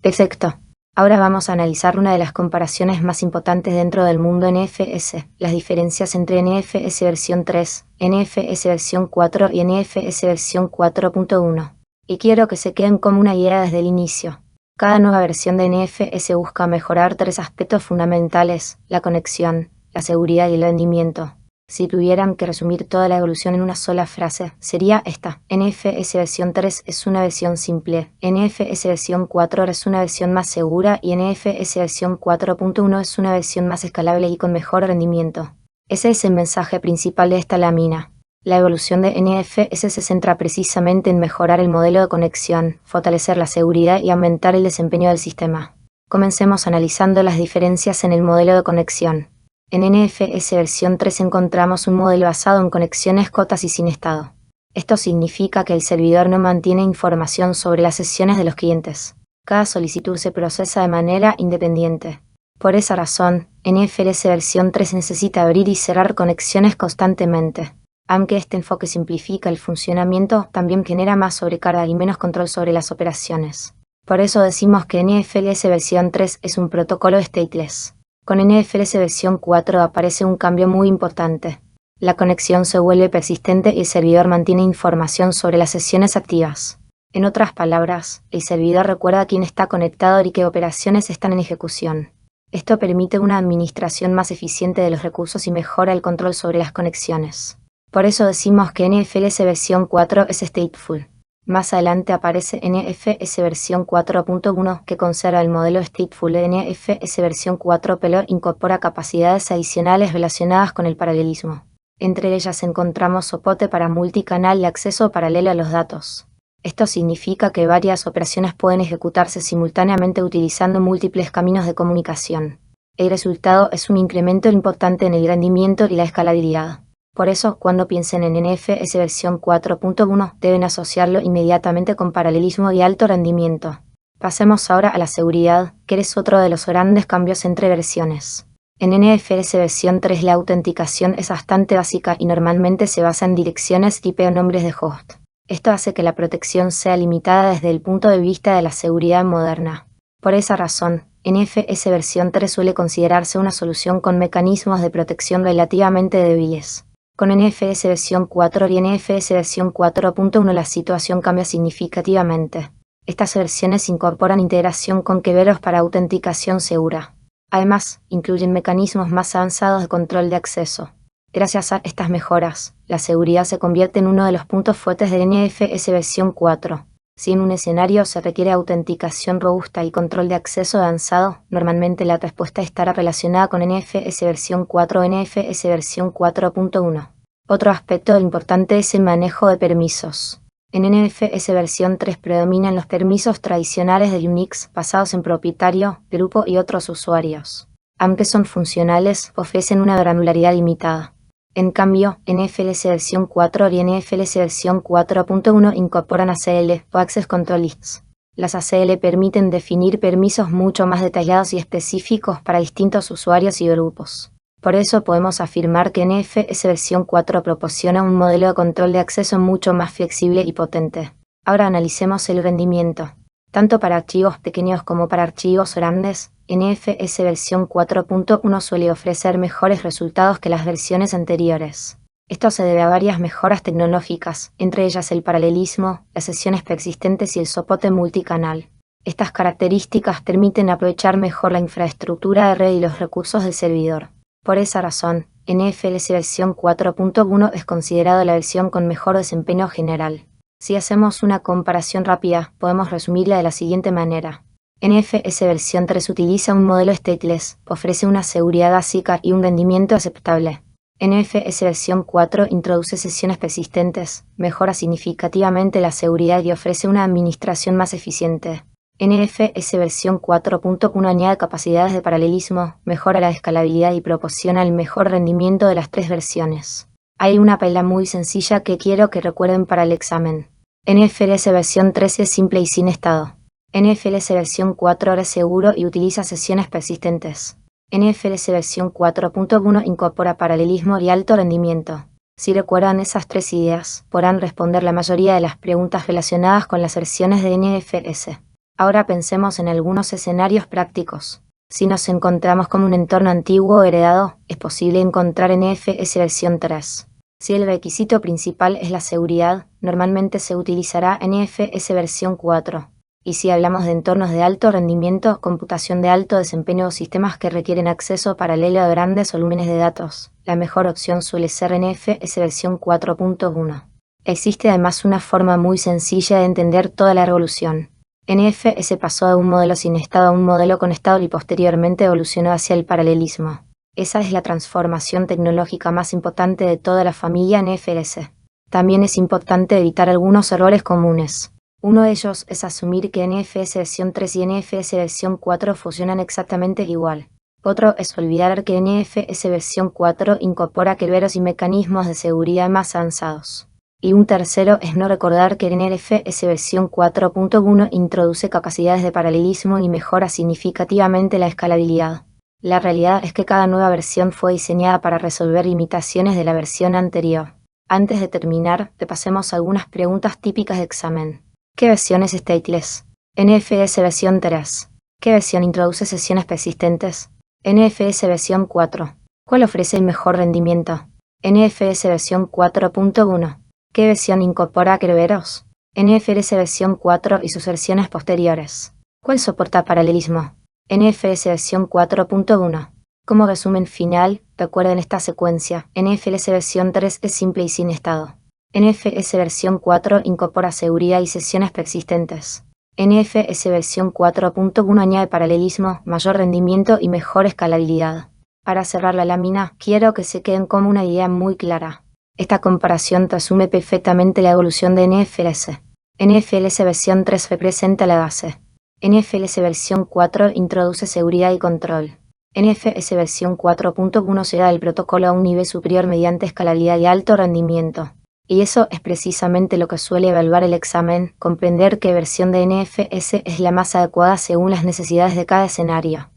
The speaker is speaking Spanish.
Perfecto. Ahora vamos a analizar una de las comparaciones más importantes dentro del mundo NFS, las diferencias entre NFS versión 3, NFS versión 4 y NFS versión 4.1. Y quiero que se queden como una idea desde el inicio. Cada nueva versión de NFS busca mejorar tres aspectos fundamentales: la conexión, la seguridad y el rendimiento. Si tuvieran que resumir toda la evolución en una sola frase, sería esta: NFS versión 3 es una versión simple, NFS versión 4 es una versión más segura y NFS versión 4.1 es una versión más escalable y con mejor rendimiento. Ese es el mensaje principal de esta lámina. La evolución de NFS se centra precisamente en mejorar el modelo de conexión, fortalecer la seguridad y aumentar el desempeño del sistema. Comencemos analizando las diferencias en el modelo de conexión. En NFS versión 3 encontramos un modelo basado en conexiones cortas y sin estado. Esto significa que el servidor no mantiene información sobre las sesiones de los clientes. Cada solicitud se procesa de manera independiente. Por esa razón, NFS versión 3 necesita abrir y cerrar conexiones constantemente. Aunque este enfoque simplifica el funcionamiento, también genera más sobrecarga y menos control sobre las operaciones. Por eso decimos que NFS versión 3 es un protocolo stateless. Con NFS versión 4 aparece un cambio muy importante. La conexión se vuelve persistente y el servidor mantiene información sobre las sesiones activas. En otras palabras, el servidor recuerda quién está conectado y qué operaciones están en ejecución. Esto permite una administración más eficiente de los recursos y mejora el control sobre las conexiones. Por eso decimos que NFS versión 4 es stateful. Más adelante aparece NFS versión 4.1 que conserva el modelo stateful de NFS versión 4 pero incorpora capacidades adicionales relacionadas con el paralelismo. Entre ellas encontramos soporte para multicanal y acceso paralelo a los datos. Esto significa que varias operaciones pueden ejecutarse simultáneamente utilizando múltiples caminos de comunicación. El resultado es un incremento importante en el rendimiento y la escalabilidad. Por eso, cuando piensen en NFS versión 4.1, deben asociarlo inmediatamente con paralelismo y alto rendimiento. Pasemos ahora a la seguridad, que es otro de los grandes cambios entre versiones. En NFS versión 3 la autenticación es bastante básica y normalmente se basa en direcciones IP o nombres de host. Esto hace que la protección sea limitada desde el punto de vista de la seguridad moderna. Por esa razón, NFS versión 3 suele considerarse una solución con mecanismos de protección relativamente débiles. Con NFS versión 4 y NFS versión 4.1 la situación cambia significativamente. Estas versiones incorporan integración con Kerberos para autenticación segura. Además, incluyen mecanismos más avanzados de control de acceso. Gracias a estas mejoras, la seguridad se convierte en uno de los puntos fuertes de NFS versión 4. Si en un escenario se requiere autenticación robusta y control de acceso avanzado, normalmente la respuesta estará relacionada con NFS versión 4 o NFS versión 4.1. Otro aspecto importante es el manejo de permisos. En NFS versión 3 predominan los permisos tradicionales de Unix basados en propietario, grupo y otros usuarios. Aunque son funcionales, ofrecen una granularidad limitada. En cambio, NFS versión 4 y NFS versión 4.1 incorporan ACL o Access Control Lists. Las ACL permiten definir permisos mucho más detallados y específicos para distintos usuarios y grupos. Por eso podemos afirmar que NFS versión 4 proporciona un modelo de control de acceso mucho más flexible y potente. Ahora analicemos el rendimiento. Tanto para archivos pequeños como para archivos grandes, NFS versión 4.1 suele ofrecer mejores resultados que las versiones anteriores. Esto se debe a varias mejoras tecnológicas, entre ellas el paralelismo, las sesiones persistentes y el soporte multicanal. Estas características permiten aprovechar mejor la infraestructura de red y los recursos del servidor. Por esa razón, NFS versión 4.1 es considerado la versión con mejor desempeño general. Si hacemos una comparación rápida, podemos resumirla de la siguiente manera. NFS versión 3 utiliza un modelo stateless, ofrece una seguridad básica y un rendimiento aceptable. NFS versión 4 introduce sesiones persistentes, mejora significativamente la seguridad y ofrece una administración más eficiente. NFS versión 4.1 añade capacidades de paralelismo, mejora la escalabilidad y proporciona el mejor rendimiento de las tres versiones. Hay una regla muy sencilla que quiero que recuerden para el examen. NFS versión 3 es simple y sin estado. NFS versión 4 es seguro y utiliza sesiones persistentes. NFS versión 4.1 incorpora paralelismo y alto rendimiento. Si recuerdan esas tres ideas, podrán responder la mayoría de las preguntas relacionadas con las versiones de NFS. Ahora pensemos en algunos escenarios prácticos. Si nos encontramos con un entorno antiguo o heredado, es posible encontrar NFS versión 3. Si el requisito principal es la seguridad, normalmente se utilizará NFS versión 4. Y si hablamos de entornos de alto rendimiento, computación de alto desempeño o sistemas que requieren acceso paralelo a grandes volúmenes de datos, la mejor opción suele ser NFS versión 4.1. Existe además una forma muy sencilla de entender toda la revolución. NFS pasó de un modelo sin estado a un modelo con estado y posteriormente evolucionó hacia el paralelismo. Esa es la transformación tecnológica más importante de toda la familia NFS. También es importante evitar algunos errores comunes. Uno de ellos es asumir que NFS versión 3 y NFS versión 4 funcionan exactamente igual. Otro es olvidar que NFS versión 4 incorpora kerberos y mecanismos de seguridad más avanzados. Y un tercero es no recordar que NFS versión 4.1 introduce capacidades de paralelismo y mejora significativamente la escalabilidad. La realidad es que cada nueva versión fue diseñada para resolver limitaciones de la versión anterior. Antes de terminar, repasemos algunas preguntas típicas de examen. ¿Qué versión es stateless? NFS versión 3. ¿Qué versión introduce sesiones persistentes? NFS versión 4. ¿Cuál ofrece el mejor rendimiento? NFS versión 4.1. ¿Qué versión incorpora kerberos? NFS versión 4 y sus versiones posteriores. ¿Cuál soporta paralelismo? NFS versión 4.1. Como resumen final, recuerden esta secuencia. NFS versión 3 es simple y sin estado. NFS versión 4 incorpora seguridad y sesiones persistentes. NFS versión 4.1 añade paralelismo, mayor rendimiento y mejor escalabilidad. Para cerrar la lámina, quiero que se queden con una idea muy clara. Esta comparación resume perfectamente la evolución de NFS. NFS versión 3 representa la base. NFS versión 4 introduce seguridad y control. NFS versión 4.1 lleva el protocolo a un nivel superior mediante escalabilidad y alto rendimiento. Y eso es precisamente lo que suele evaluar el examen, comprender qué versión de NFS es la más adecuada según las necesidades de cada escenario.